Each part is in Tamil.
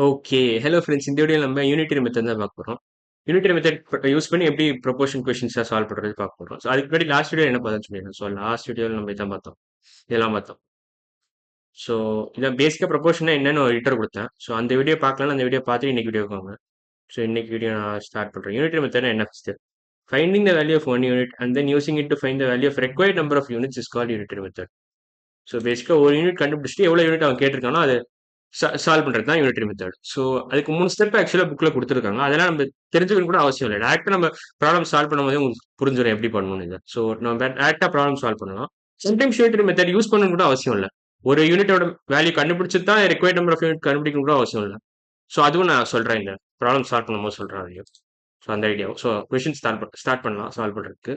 ஓகே. Hello friends. இந்த வீடியோல நம்ம யூனிட்டரி மெத்தட் தான் பார்க்க போறோம். யூனிட்டரி மெத்தட் யூஸ் பண்ணி எப்படி ப்ரொபோர்ஷன் கொஸ்டின்ஸா சால்வ் பண்றது பார்க்க போறோம். ஸோ அதுக்கு முன்னாடி லாஸ்ட் வீடியோ என்ன பார்த்தோம்னு சொல்லிடுறேன். ஸோ லாஸ்ட் வீடியோல நம்ம இதான் பார்த்தோம். இதெல்லாம் பார்த்தோம். ஸோ இதான் பேசிக்கா ப்ரொபோர்ஷன்னா என்னன்னு ஒரு இன்ட்ரோ கொடுத்தேன். ஸோ அந்த வீடியோ பார்க்கலாம். அந்த வீடியோ பார்த்துட்டு இன்னைக்கு வீடியோக்கு வாங்க. ஸோ இன்னைக்கு வீடியோ நான் ஸ்டார்ட் பண்றேன். யூனிட்டரி மெத்தட் என்ன first? Finding the value of one unit and then using it to find the value of required number of units is called unitary method. So பேசிக்கா ஒரு யூனிட் கண்டுபிடிச்சிட்டு எவ்வளவு யூனிட் அவன் கேட்டிருக்கானோ அது சால்வ் பண்றது தான் யூனிட்டரி மெத்தட். ஸோ அதுக்கு 3 ஸ்டெப் ஆக்சுவலா புக்ல கொடுத்துருக்காங்க. அதெல்லாம் நம்ம தெரிஞ்சுக்கணும் கூட அவசியம் இல்லை. டேரக்டா நம்ம ப்ராப்ளம் சால்வ் பண்ணும்போது உங்களுக்கு புரிஞ்சிடும் எப்படி பண்ணணும் இது. ஸோ நம்ம டேரக்டா ப்ராப்ளம் சால்வ் பண்ணலாம். சம்டைம்ஸ் யூனிட்டரி மெத்தட் யூஸ் பண்ணணும் கூட அவசியம் இல்லை. ஒரு யூனிட்டோட வேல்யூ கண்டுபிடிச்சு தான் ரெக்வயர்ட் நம்பர் ஆஃப் யூனிட் கண்டுபிடிக்கணும் கூட அவசியம் இல்லை. ஸோ அதுவும் நான் சொல்றேன், இந்த ப்ராப்ளம் சால்வ் பண்ணும்போது சொல்றேன் ஐடியா. ஸோ அந்த ஐடியாவும் ஸோ கொஸ்டின் ஸ்டார்ட் பண்ணலாம் சால்வ் பண்றதுக்கு.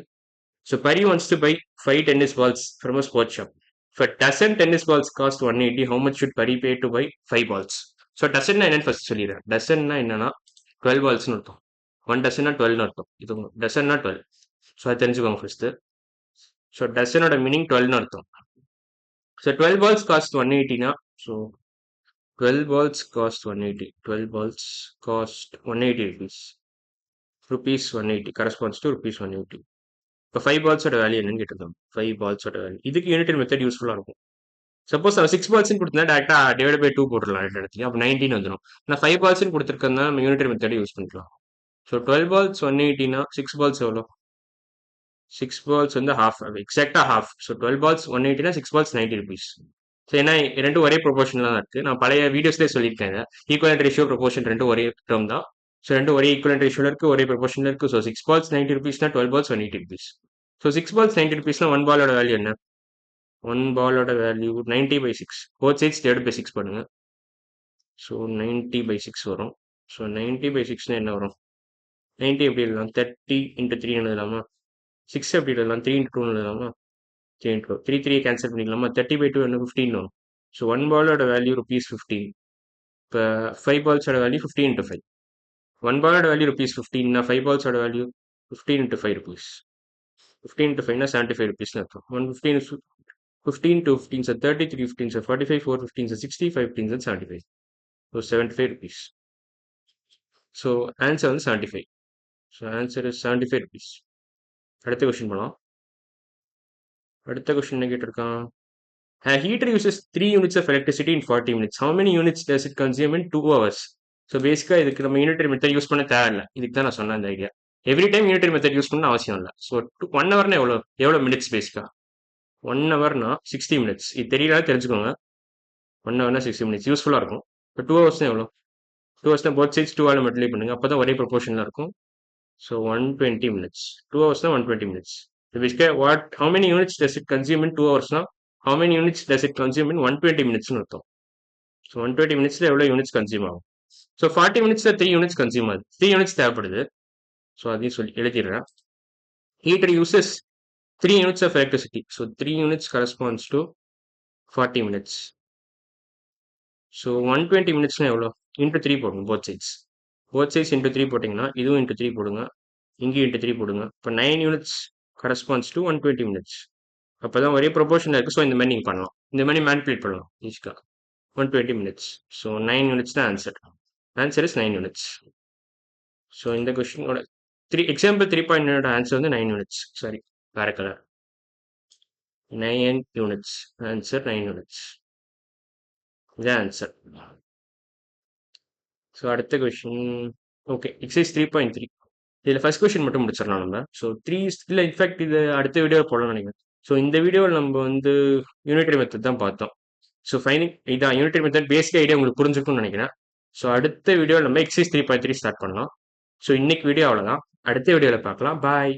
So Pari wants to buy 5 tennis balls from a sports shop. If a dozen tennis balls cost 180, how much should Pari pay to buy 5 balls? So dozen na என்னன்னு ஃபர்ஸ்ட் சொல்லிடுறேன். டசன்னா என்னன்னா 12 பால்ஸ்னு அர்த்தம். 1 டசன்னா 12னு அர்த்தம். இது டசன்னா 12. ஸோ அதை தெரிஞ்சுக்கோங்க ஃபர்ஸ்ட். ஸோ டசனோட மீனிங் 12னு அர்த்தம். ஸோ 12 balls cost 180னா so 12 balls cost 180. 12 balls cost 180 rupees. Rupees 180 corresponds to rupees 180. இப்போ 5 பால்ஸோட வேல்யூ என்னன்னு கேட்டிருக்காங்க. 5 பால்ஸோட வேல்யூ இதுக்கு யூனிட்டரி மெத்தட் யூஸ்ஃபுல்லாக இருக்கும். சப்போஸ் அவன் 6 பால்ஸ்னு கொடுத்தா டேரக்டா டிவைட் பை 2 போட்டுடலாம் ரெண்டு இடத்துலையும். அப்போ 19 வந்துடும். நான் 5 பால்ஸ்னு கொடுத்துருக்கேன்னா நம்ம யூனிட்டரி மெத்தட் யூஸ் பண்ணிக்கலாம். ஸோ 12 பால்ஸ் 180னா 6 பால்ஸ் எவ்வளோ? 6 பால்ஸ் வந்து ஹாஃப், எக்ஸாக்டா ஹாஃப். ஸோ 12 பால்ஸ் 180னா 6 பால்ஸ் 90 ருபீஸ். ஸோ ஏன்னா ரெண்டும் ஒரே ப்ரொபோர்ஷன்ல தான் இருக்கு. நான் பழைய வீடியோஸ்லேயே சொல்லியிருக்கேன். ஈக்குவலன்ட் ரேஷியோ ப்ரொபோர்ஷன் ரெண்டும் ஒரே டேர்ம் தான். ஸோ ரெண்டும் ஒரே ஈக்குவலன்ட் ரேஷியோல இருக்கு, ஒரே ப்ரொபோர்ஷன்ல இருக்கு. ஸோ 6 பால்ஸ் 90 ருபீஸ்னா 12 பால்ஸ் 180 ருபீஸ். ஸோ 6 பால்ஸ் 90 ருபீஸ்னா 1 பாலோட வேல்யூ என்ன? 1 பாலோட value 90/6. Both sides divide by 6 பண்ணுங்க. ஸோ 90/6 வரும். ஸோ 90/6னா என்ன வரும்? 90 எப்படி எழுதலாம்? 30 × 3 எழுதலாமா? 6 எப்படி எழுதலாம்? 3 × 2 எழுதலாமா? 3 × 2. 3 3 கேன்சல் பண்ணிக்கலாமா? 30/2 என்ன? 15 வரும். ஸோ 1 பாலோட வேல்யூ ₹15. இப்போ 5 பால்ஸோட வேல்யூ 15 × 5. 1 பாலோட வேல்யூ ₹15னா 5 பால்ஸோட வேல்யூ 15 × 5 rupees. 15 × 5னா 75 rupeesனு அர்த்தம். 115 is 15 to 15 are 30, 3 15 are 45, 4 15 are 60, 5 15 are 75. So 75 rupees. So answer வந்து 75. So answer is 75 rupees. அடுத்த கொஸ்டின் போலாம். அடுத்த கொஸ்டின் என்ன கேட்டிருக்கான்? A heater uses 3 units of electricity in 40 minutes. How many units does it consume in 2 hours? So பேசிக்காக இதுக்கு நம்ம யூனிட்டரி மெத்தட் யூஸ் பண்ண தேவையில்லை. இதுக்கு தான் நான் சொன்னேன் இந்த idea. Every time unitary method use பண்ண அவசியம் இல்லை. ஸோ 1 ஹவர்னா எவ்வளோ மினிட்ஸ் பேசிக்கா? 1 ஹவர்னா 60 மினிட்ஸ். இது தெரியல தெரிஞ்சுக்கோங்க. 1 ஹவர்னா 60 மினிட்ஸ் யூஸ்ஃபுல்லாக இருக்கும். இப்போ 2 ஹவர்ஸ்னா எவ்வளோ? 2 ஹவர்ஸ்னா போத் சைட்ஸ் 2 ஆல் மல்டிப்ளை பண்ணுங்க. அப்போ தான் ஒரே ப்ரொபோர்ஷனில் இருக்கும். So 120 minutes. 2 ஹவர்ஸ்னா 120 minutes. How many units does it consume in 2 ஹவர்ஸ்னா how many units does it consume in 120 மினிட்ஸ்னு அர்த்தம். ஸோ 120 மினிட்ஸ்ல எவ்வளோ யூனிட்ஸ் கன்சியூம் ஆகும்? ஸோ 40 மினிட்ஸ்ல 3 யூனிட்ஸ் கன்சியூம் ஆகுது. 3 யூனிட்ஸ் தேவைப்படுது. ஸோ அதையும் சொல்லி எழுதிடுறேன். Heater uses 3 units of electricity. So 3 units corresponds to 40 minutes. So 120 மினிட்ஸ்னா எவ்வளோ? இன்ட்டு 3 போடணும் both sides. Both sides into 3 போட்டிங்கன்னா இதுவும் இன்ட்டு 3 போடுங்க, இங்கேயும் இன்ட்டு 3 போடுங்க. இப்போ 9 யூனிட்ஸ் கரஸ்பாண்ட்ஸ் டு 120 மினிட்ஸ். அப்போ தான் ஒரே ப்ரொபோர்ஷனில் இருக்குது. ஸோ இந்த மாதிரி நீங்கள் பண்ணலாம், இந்த மாதிரி மேனிப்புலேட் பண்ணலாம் ஈஸியாக. 120 மினிட்ஸ். ஸோ 9 யூனிட்ஸ் தான் answer. Answer is 9 units. So இந்த கொஸ்டினோட எக்ஸாம்பிள் 3.9 ஆன்சர் வந்து 9 யூனிட்ஸ். சாரி, வேற கலர். 9 யூனிட்ஸ். Answer 9 units. இதான் ஆன்சர். ஸோ அடுத்த கொஸ்டின். Okay, exercise 3.3. இதில் ஃபர்ஸ்ட் கொஸ்டின் மட்டும் முடிச்சிடலாம் நம்ம. ஸோ 3 இல்லை, இன்ஃபேக்ட் இது அடுத்த வீடியோ போடலாம்னு நினைக்கிறேன். ஸோ இந்த வீடியோவில் நம்ம வந்து யூனிட்டரி மெத்தட் தான் பார்த்தோம். ஸோ ஃபைனிங் இதான் யூனிட்டரி மெத்தட் பேசிக் ஐடியா உங்களுக்கு புரிஞ்சுக்கும்னு நினைக்கிறேன். ஸோ அடுத்த வீடியோவில் நம்ம எக்ஸசைஸ் 3.3 ஸ்டார்ட் பண்ணலாம். ஸோ இன்னைக்கு வீடியோ அவ்வளோதான். அடுத்த வீடியோவில் பார்க்கலாம். பாய்.